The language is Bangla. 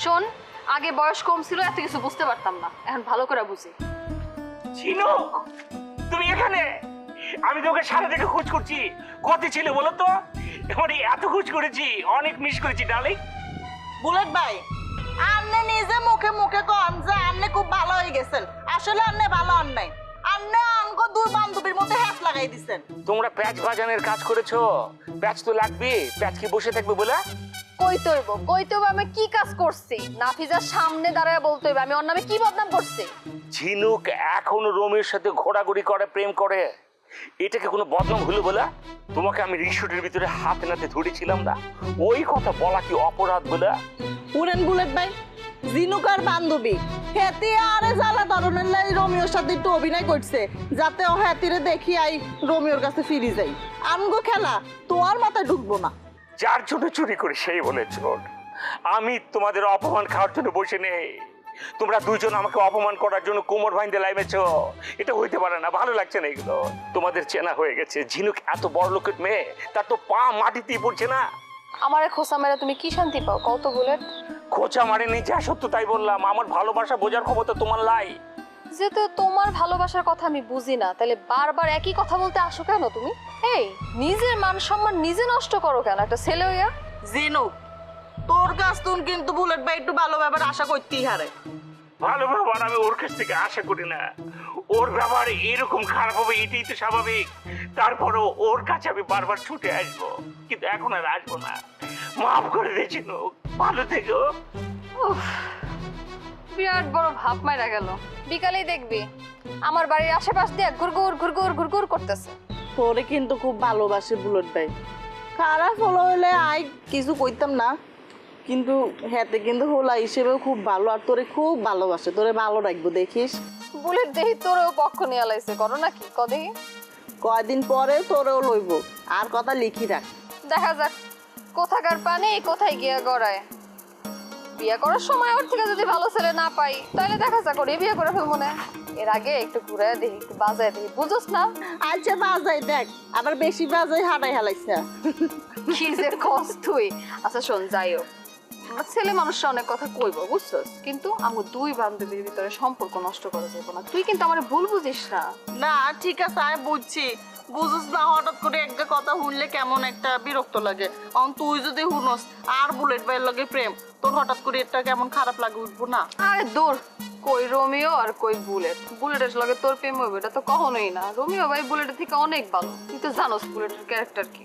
শোন, আগে বয়স কম ছিল, এত কিছু বুঝতে পারতাম না, এখন ভালো করে বুঝি। ঝিনুক, তুমি এখানে? আমি তোকে সারা থেকে খোঁজ করছি। কোথায় ছিল বলো তো? মানে এত খোঁজ করেছি, অনেক মিস করেছি ডার্লিং। বুলেট ভাই, আপনি নিজে মুখে মুখে কন যে আপনি খুব ভালো হয়ে গেছেন। আসলে আপনি ভালো হন নাই, আপনি আমগো দুই বান্ধবীর মধ্যে হ্যাপ লাগাই দিছেন। তোমরা প্যাচ বাজানোর কাজ করেছো, প্যাচ তো লাগবে। প্যাচ কি বসে থাকবে বলে? কইতে হইব আমি কি কাজ করছি? নাফিজার সামনে দাঁড়ায় বলতে হইব আমি ওর নামে কি বদনাম করছি। ঝিনুক এখনো রোমের সাথে ঘোরাঘুরি করে, প্রেম করে, এটাকে কোনো বদনাম হলো বলে? তোমাকে আমি রিসোর্টের ভিতরে হাতে নাতে ধরেছিলাম না, ওই কথা বলা কি অপরাধ বলে? উড়েন বুলেট ভাই, জিনুকার বান্ধবী হেতি আরে জ্বালা ধরনের লাই রোমিওর সাথে একটু অভিনয় করছে, যাতে ও হেতিরে দেখি আই রোমিওর কাছে ফিরে যাই। আমগো খেলা তোর মাথায় ঢুকবো না। যার জন্য চুরি করি সেই বলে চোর। আমি তোমাদের অপমান খাওয়ার জন্য বসে নেই। তোমরা দুইজন আমাকে অপমান করার জন্য কোমর ভাঙতে লাইমেছো। এটা হইতে পারে না, ভালো লাগছে না এগুলো। তোমাদের চেনা হয়ে গেছে। ঝিনুক এত বড় লোকের মেয়ে, তার তো পা মাটিতেই পড়ছে না। আমারে খোসা মেরে তুমি কি শান্তি পাও কত বুলেট? খোঁচা মারেনি, যা সত্য তাই বললাম। আমার ভালোবাসা বোঝার ক্ষমতা তোমার লাই। যেহেতু তোমার ভালোবাসার কথা আমি বুঝি না, তাহলে বারবার একই কথা বলতে আসো কেন তুমি? এই নিজের মান সম্মান নিজে নষ্ট করো কেন একটা ছেলে হইয়া? জিনুক, তোর কাছ তুন কিন্তু বুলেট ভাই একটু ভালো ব্যাপার আশা করতেই হারে। ভালো ব্যবহার আমি ওর কাছ থেকে আশা করি না। ওর ব্যবহার এরকম খারাপ হবে এটাই তো স্বাভাবিক। তারপরও ওর কাছে আমি বারবার ছুটে আসবো, কিন্তু এখন আর আসবো না। মাফ করে দে ঝিনুক, ভালো থেকো। উফ, বিরাট বড় ভাব মাইরা গেল। বিকালেই দেখবি আমার বাড়ির আশেপাশ দিয়ে ঘুরঘুর ঘুরঘুর ঘুরঘুর করতেছে। তোরে কিন্তু খুব ভালোবাসে বুলেট ভাই। খারাপ হলো হলে আই কিছু কইতাম না, কিন্তু হেতে কিন্তু হোলা হিসেবেও খুব ভালো, আর তোরে খুব ভালোবাসে। তোরে ভালো রাখবো দেখিস। বুলেট দেহি তোরও পক্ষ নিয়ে আলাইছে, করো নাকি কদেহি? কয়দিন পরে তোরেও লইব, আর কথা লিখি রাখ। দেখা যাক কোথাকার পানি কোথায় গিয়া গড়ায়। বিয়ে করার সময় ওর থেকে যদি ভালো ছেলে না পাই, তাহলে দেখা যাক ওরে বিয়ে করে ফেলবো না। এর আগে একটু ঘুরে দেখি, একটু বাজায় দেখি, বুঝোস না? আচ্ছা বাজাই দেখ, আবার বেশি বাজাই হাঁটাই হালাইছে। কি যে কষ্ট তুই। আচ্ছা শোন, যাইও, ছেলে মানুষরা অনেক কথা কইব বুঝছস, কিন্তু আমার দুই বান্ধবীর ভিতরে সম্পর্ক নষ্ট করা যাবে না। তুই কিন্তু আমার ভুল বুঝিস না। না ঠিক আছে, আমি বুঝছি। বুঝুস না, হঠাৎ করে একটা কথা শুনলে কেমন একটা বিরক্ত লাগে। তুই যদি শুনস আর বুলেট ভাইয়ের লগে প্রেম, তোর হঠাৎ করে এটা কেমন খারাপ লাগে, উঠবো না? আরে দূর, কই রোমিও আর কই বুলেট। বুলেটের লগে তোর প্রেম হইবে এটা তো কখনোই না। রোমিও ভাই বুলেটের থেকে অনেক ভালো, তুই তো জানোস বুলেটের ক্যারেক্টার কি।